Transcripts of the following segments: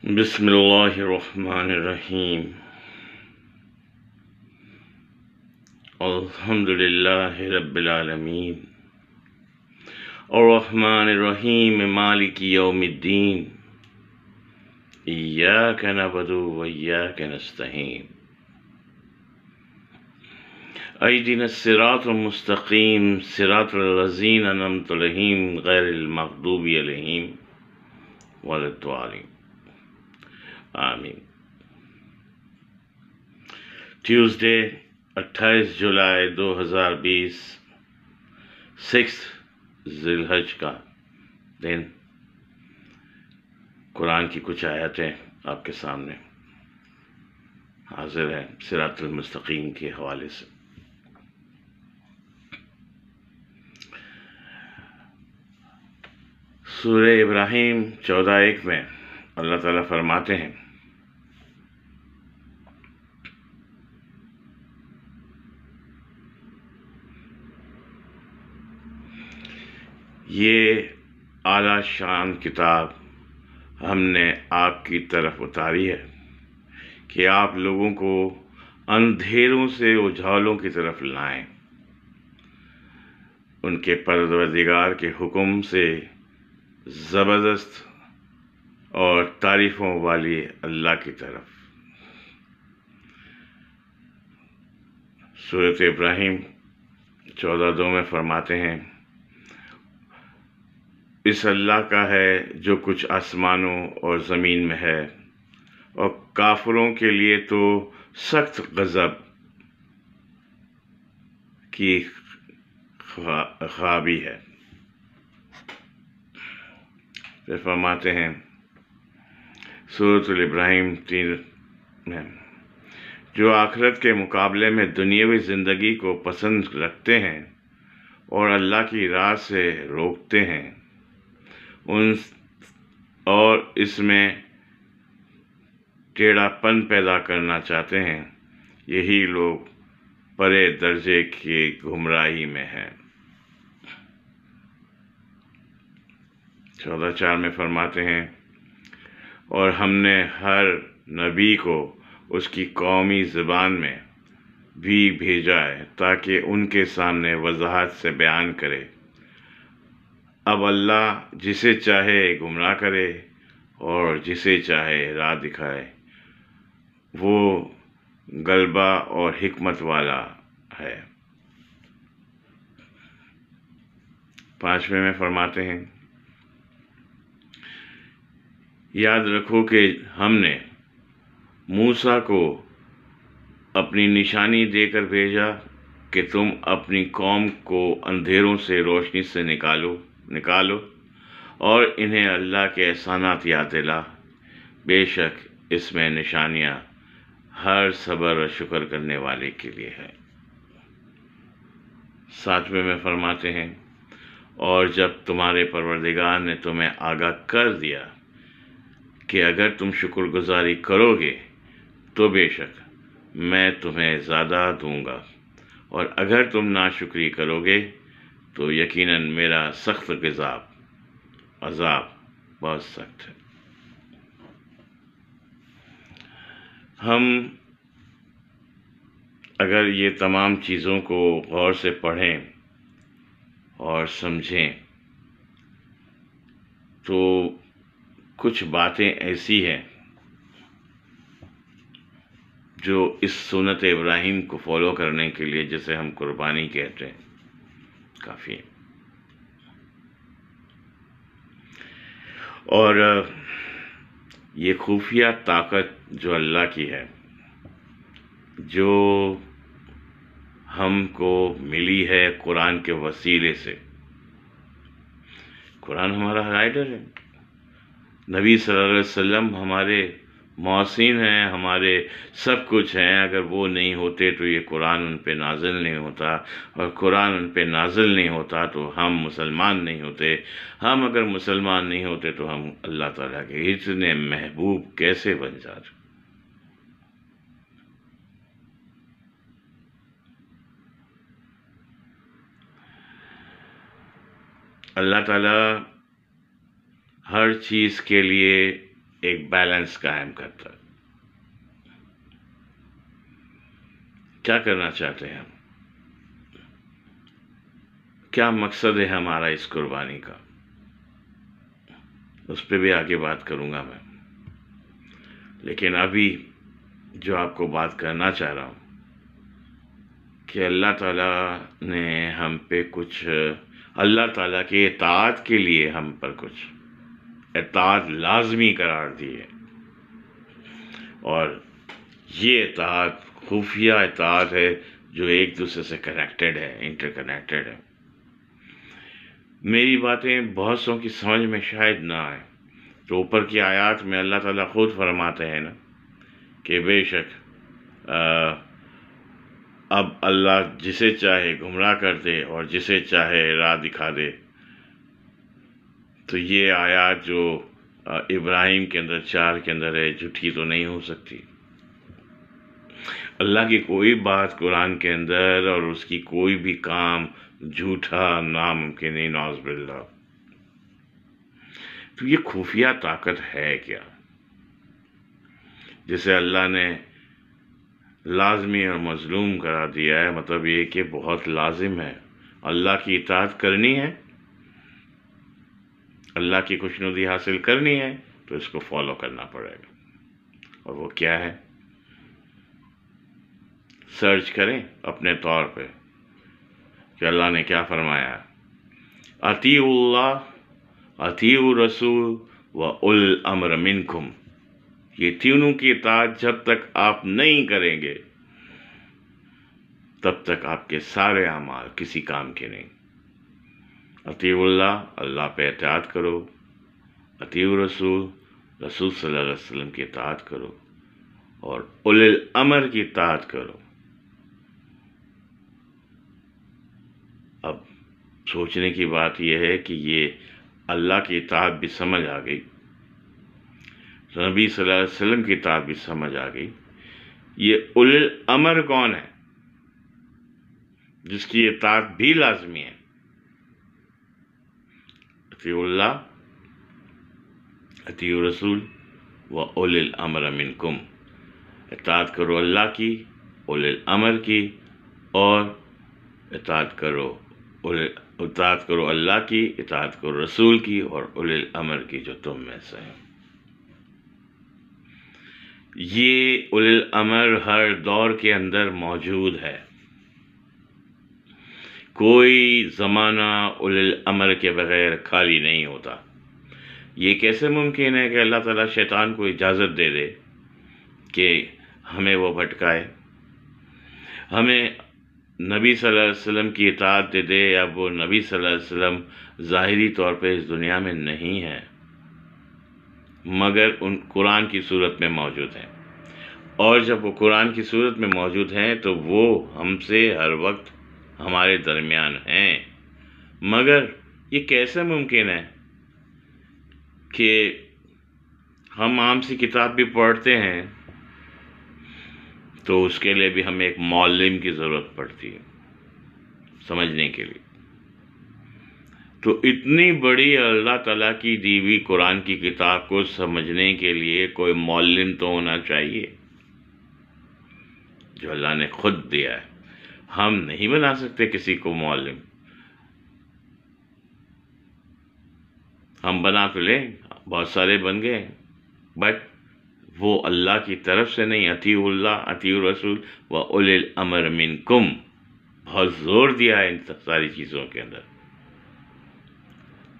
بسم اللہ الرحمن الرحیم الحمد للہ رب العالمین الرحمن الرحیم مالک یوم الدین ایاک نعبد و ایاک نستعین اہدنا الصراط المستقیم صراط الذین انعمت علیہم غیر المغضوب علیہم ولا الضالین آمین۔ ٹیوزڈے 28 جولائی 2020 ذی الحج کا دن۔ قرآن کی کچھ آیتیں آپ کے سامنے حاضر ہیں صراط المستقیم کے حوالے سے۔ سورہ ابراہیم 14:1 میں اللہ تعالیٰ فرماتے ہیں، یہ اعلیٰ شان کتاب ہم نے آپ کی طرف اتاری ہے کہ آپ لوگوں کو اندھیروں سے اجالوں کی طرف لائیں، ان کے پروردگار کے حکم سے زبردست اور تعریفوں والی اللہ کی طرف۔ سورۃ ابراہیم 14:2 میں فرماتے ہیں، اس اللہ کا ہے جو کچھ آسمانوں اور زمین میں ہے، اور کافروں کے لیے تو سخت غضب کی خوابی ہے۔ پھر فرماتے ہیں سورۃ الابراہیم 3 میں، جو آخرت کے مقابلے میں دنیاوی زندگی کو پسند رکھتے ہیں اور اللہ کی راہ سے روکتے ہیں اور اس میں ٹیڑھا پن پیدا کرنا چاہتے ہیں، یہی لوگ پرے درجے کی گمراہی میں ہیں۔ 14:4 میں فرماتے ہیں، اور ہم نے ہر نبی کو اس کی قومی زبان میں بھی بھیجا ہے تاکہ ان کے سامنے وضاحت سے بیان کرے۔ اب اللہ جسے چاہے گمراہ کرے اور جسے چاہے راہ دکھائے، وہ غلبہ اور حکمت والا ہے۔ 5 میں فرماتے ہیں، یاد رکھو کہ ہم نے موسیٰ کو اپنی نشانی دے کر بھیجا کہ تم اپنی قوم کو اندھیروں سے روشنی سے نکالو اور انہیں اللہ کے احسانات یاد دلا، بے شک اس میں نشانیاں ہر صبر اور شکر کرنے والے کے لیے ہے۔ 7 میں فرماتے ہیں، اور جب تمہارے پروردگار نے تمہیں آگاہ کر دیا کہ اگر تم شکر گزاری کرو گے تو بے شک میں تمہیں زیادہ دوں گا، اور اگر تم ناشکری کرو گے تو یقیناً میرا سخت عذاب بہت سخت ہے۔ ہم اگر یہ تمام چیزوں کو غور سے پڑھیں اور سمجھیں تو کچھ باتیں ایسی ہیں جو اس سنت ابراہیم کو فالو کرنے کے لیے، جسے ہم قربانی کہتے ہیں، کافی ہے۔ اور یہ خفیہ طاقت جو اللہ کی ہے، جو ہم کو ملی ہے قرآن کے وسیلے سے۔ قرآن ہمارا گائیڈر ہے، نبی صلی اللہ علیہ وسلم ہمارے محسن ہیں، ہمارے سب کچھ ہیں۔ اگر وہ نہیں ہوتے تو یہ قرآن ان پہ نازل نہیں ہوتا، اور قرآن ان پہ نازل نہیں ہوتا تو ہم مسلمان نہیں ہوتے۔ ہم اگر مسلمان نہیں ہوتے تو ہم اللہ تعالیٰ کے اتنے محبوب کیسے بن جاتے۔ اللہ تعالیٰ ہر چیز کے لیے ایک بیلنس قائم کرتا ہے۔ کیا کرنا چاہتے ہیں ہم؟ کیا مقصد ہے ہمارا اس قربانی کا؟ اس پہ بھی آگے بات کروں گا میں، لیکن ابھی جو آپ کو بات کرنا چاہ رہا ہوں کہ اللہ تعالیٰ نے ہم پہ کچھ، اللہ تعالیٰ کے اطاعت کے لیے ہم پر کچھ اطاعت لازمی قرار دی ہے، اور یہ اطاعت خفیہ اطاعت ہے جو ایک دوسرے سے کنیکٹڈ ہے، انٹر کنیکٹڈ ہے۔ میری باتیں بہت سو کی سمجھ میں شاید نہ آئے، تو اوپر کی آیات میں اللہ تعالیٰ خود فرماتے ہیں نا کہ بے شک اب اللہ جسے چاہے گمراہ کر دے اور جسے چاہے راہ دکھا دے۔ تو یہ آیات جو ابراہیم کے اندر 4 کے اندر ہے، جھوٹی تو نہیں ہو سکتی۔ اللہ کی کوئی بات قرآن کے اندر اور اس کی کوئی بھی کام جھوٹا ناممکن نہیں، نعوذ باللہ۔ تو یہ خفیہ طاقت ہے کیا جسے اللہ نے لازمی اور مظلوم قرار دیا ہے؟ مطلب یہ کہ بہت لازم ہے، اللہ کی اطاعت کرنی ہے، اللہ کی خوشنودی حاصل کرنی ہے تو اس کو فالو کرنا پڑے گا۔ اور وہ کیا ہے؟ سرچ کریں اپنے طور پہ کہ اللہ نے کیا فرمایا۔ اطیعوا اللہ، اطیعوا الرسول و اولی الامر منکم۔ یہ تینوں کی اطاعت جب تک آپ نہیں کریں گے تب تک آپ کے سارے اعمال کسی کام کے نہیں۔ اطیعوا اللہ، اللہ پہ اطاعت کرو، اطیعوا الرسول، رسول صلی اللہ علیہ وسلم کی اطاعت کرو، اور اولی الامر کی اطاعت کرو۔ اب سوچنے کی بات یہ ہے کہ یہ اللہ کی اطاعت بھی سمجھ آ گئی، نبی صلی اللہ علیہ وسلم کی اطاعت بھی سمجھ آ گئی، یہ اولی الامر کون ہے جس کی اطاعت بھی لازمی ہے؟ اطیعوا اللہ، اطیعوا الرسول و اولی الامر منکم۔ اطاعت کرو اللہ کی، اولی الامر کی، اور اطاعت کرو اللہ کی، اطاعت کرو رسول کی اور اولی الامر کی جو تم میں سے ہیں۔ یہ اولی الامر ہر دور کے اندر موجود ہے، کوئی زمانہ اولی الامر کے بغیر خالی نہیں ہوتا۔ یہ کیسے ممکن ہے کہ اللہ تعالیٰ شیطان کو اجازت دے دے کہ ہمیں وہ بھٹکائے، ہمیں نبی صلی اللہ علیہ وسلم کی اطاعت دے دے، یا وہ نبی صلی اللہ علیہ وسلم ظاہری طور پہ اس دنیا میں نہیں ہے مگر ان قرآن کی صورت میں موجود ہیں، اور جب وہ قرآن کی صورت میں موجود ہیں تو وہ ہم سے ہر وقت ہمارے درمیان ہیں۔ مگر یہ کیسے ممکن ہے کہ ہم عام سی کتاب بھی پڑھتے ہیں تو اس کے لیے بھی ہمیں ایک معلم کی ضرورت پڑتی ہے سمجھنے کے لیے۔ تو اتنی بڑی اللہ تعالیٰ کی دی ہوئی قرآن کی کتاب کو سمجھنے کے لیے کوئی معلم تو ہونا چاہیے جو اللہ نے خود دیا ہے۔ ہم نہیں بنا سکتے کسی کو معلم، ہم بنا تو لیں، بہت سارے بن گئے، بٹ وہ اللہ کی طرف سے نہیں۔ اطیعوا اللہ، اطیعوا الرسول و اولی الامر منکم، بہت زور دیا ہے ان ساری چیزوں کے اندر۔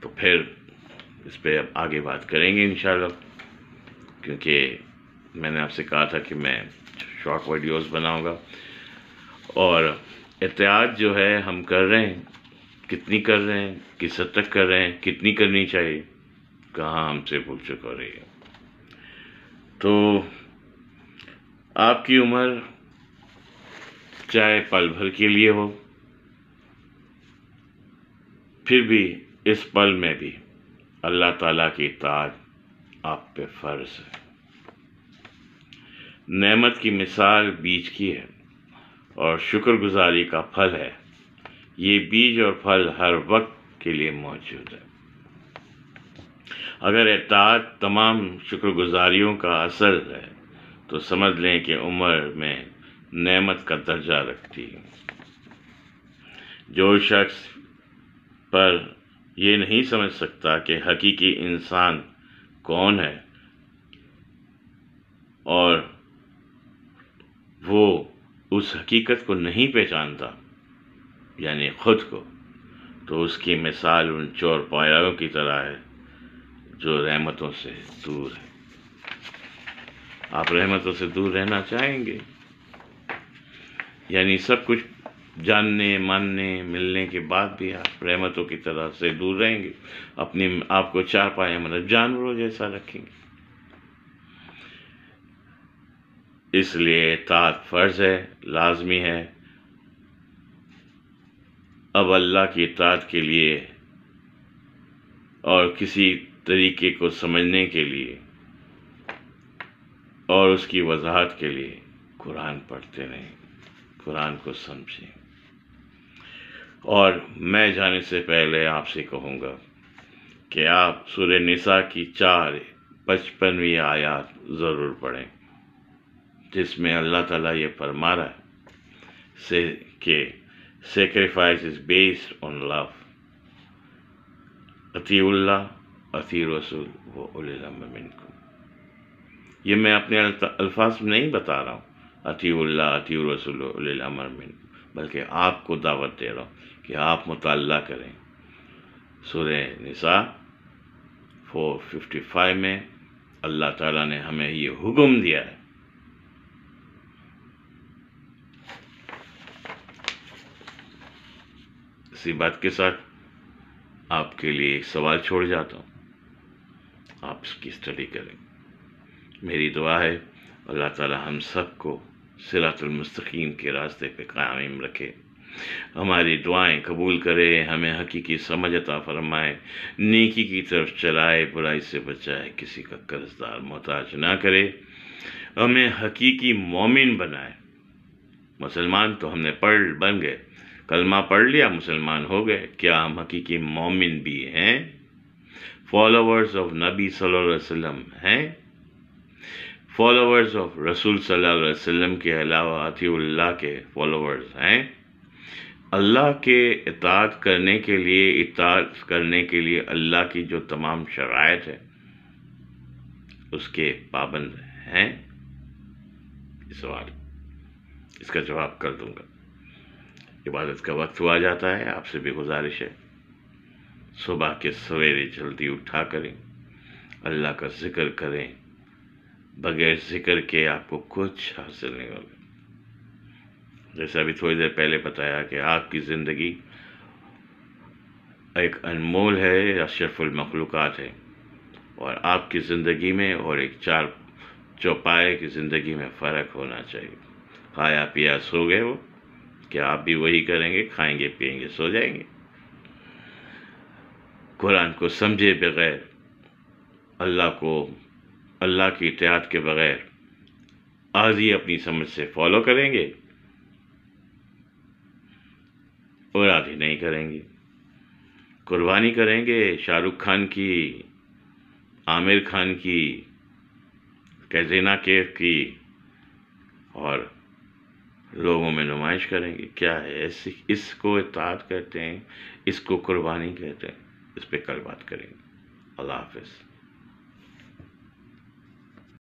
تو پھر اس پہ اب آگے بات کریں گے انشاءاللہ، کیونکہ میں نے آپ سے کہا تھا کہ میں شارٹ ویڈیوز بناؤں گا، اور اطاعت جو ہے ہم کر رہے ہیں، کتنی کر رہے ہیں، کس حد تک کر رہے ہیں، کتنی کرنی چاہیے، کہاں ہم سے بھول چک ہو رہی ہے۔ تو آپ کی عمر چاہے پل بھر کے لیے ہو، پھر بھی اس پل میں بھی اللہ تعالیٰ کی اطاعت آپ پہ فرض ہے۔ نعمت کی مثال بیج کی ہے اور شکر گزاری کا پھل ہے۔ یہ بیج اور پھل ہر وقت کے لیے موجود ہے۔ اگر اطاعت تمام شکر گزاریوں کا اصل ہے تو سمجھ لیں کہ عمر میں نعمت کا درجہ رکھتی ہے۔ جو شخص پر یہ نہیں سمجھ سکتا کہ حقیقی انسان کون ہے اور وہ اس حقیقت کو نہیں پہچانتا، یعنی خود کو، تو اس کی مثال ان چور پایاؤں کی طرح ہے جو رحمتوں سے دور ہے۔ آپ رحمتوں سے دور رہنا چاہیں گے، یعنی سب کچھ جاننے، ماننے، ملنے کے بعد بھی آپ رحمتوں کی طرح سے دور رہیں گے، اپنے آپ کو چار پائے مطلب جانوروں جیسا رکھیں گے۔ اس لیے اطاعت فرض ہے، لازمی ہے۔ اب اللہ کی اطاعت کے لیے اور کسی طریقے کو سمجھنے کے لیے اور اس کی وضاحت کے لیے قرآن پڑھتے رہیں، قرآن کو سمجھیں۔ اور میں جانے سے پہلے آپ سے کہوں گا کہ آپ سورہ نساء کی 4:55 آیات ضرور پڑھیں، جس میں اللہ تعالیٰ یہ فرما رہا ہے کہ sacrifice is based on love، اطیعوا اللہ اطیعوا رسول و اولی الامر منکم۔ یہ میں اپنے الفاظ میں نہیں بتا رہا ہوں، اطیعوا اللہ اطیعوا رسول و اولی الامر منکم، بلکہ آپ کو دعوت دے رہا ہوں کہ آپ مطالعہ کریں۔ سورہ نساء 4:55 میں اللہ تعالیٰ نے ہمیں یہ حکم دیا ہے۔ اسی بات کے ساتھ آپ کے لیے ایک سوال چھوڑ جاتا ہوں، آپ اس کی اسٹڈی کریں۔ میری دعا ہے اللہ تعالی ہم سب کو صراط المستقیم کے راستے پہ قائم رکھے، ہماری دعائیں قبول کرے، ہمیں حقیقی سمجھ عطا فرمائے، نیکی کی طرف چلائے، برائی سے بچائے، کسی کا قرض دار محتاج نہ کرے، ہمیں حقیقی مومن بنائے۔ مسلمان تو ہم نے بن گئے، کلمہ پڑھ لیا، مسلمان ہو گئے، کیا ہم حقیقی مومن بھی ہیں؟ فالوورز آف نبی صلی اللہ علیہ وسلم ہیں؟ فالوورز آف رسول صلی اللہ علیہ وسلم کے علاوہ اطیع اللہ کے فالوورز ہیں؟ اللہ کے اطاعت کرنے کے لیے اللہ کی جو تمام شرائط ہے اس کے پابند ہیں؟ یہ سوال، اس کا جواب کر دوں گا۔ عبادت کا وقت ہوا جاتا ہے، آپ سے بھی گزارش ہے صبح کے سویرے جلدی اٹھا کریں، اللہ کا ذکر کریں، بغیر ذکر کے آپ کو کچھ حاصل نہیں ہوگا۔ جیسے ابھی تھوڑی دیر پہلے بتایا کہ آپ کی زندگی ایک انمول ہے، اشرف المخلوقات ہے، اور آپ کی زندگی میں اور ایک چار چوپائے کی زندگی میں فرق ہونا چاہیے۔ کھایا پیا سو گئے وہ، کیا آپ بھی وہی کریں گے؟ کھائیں گے پیئیں گے سو جائیں گے؟ قرآن کو سمجھے بغیر، اللہ کی اطاعت کے بغیر آدھی اپنی سمجھ سے فالو کریں گے اور آدھی نہیں کریں گے۔ قربانی کریں گے شاہ رخ خان کی، عامر خان کی، کیٹرینہ کیف کی، اور لوگوں میں نمائش کریں گے۔ کیا ہے اس کو اطاعت کہتے ہیں، اس کو قربانی کہتے ہیں۔ اس پہ کل بات کریں گے۔ اللہ حافظ۔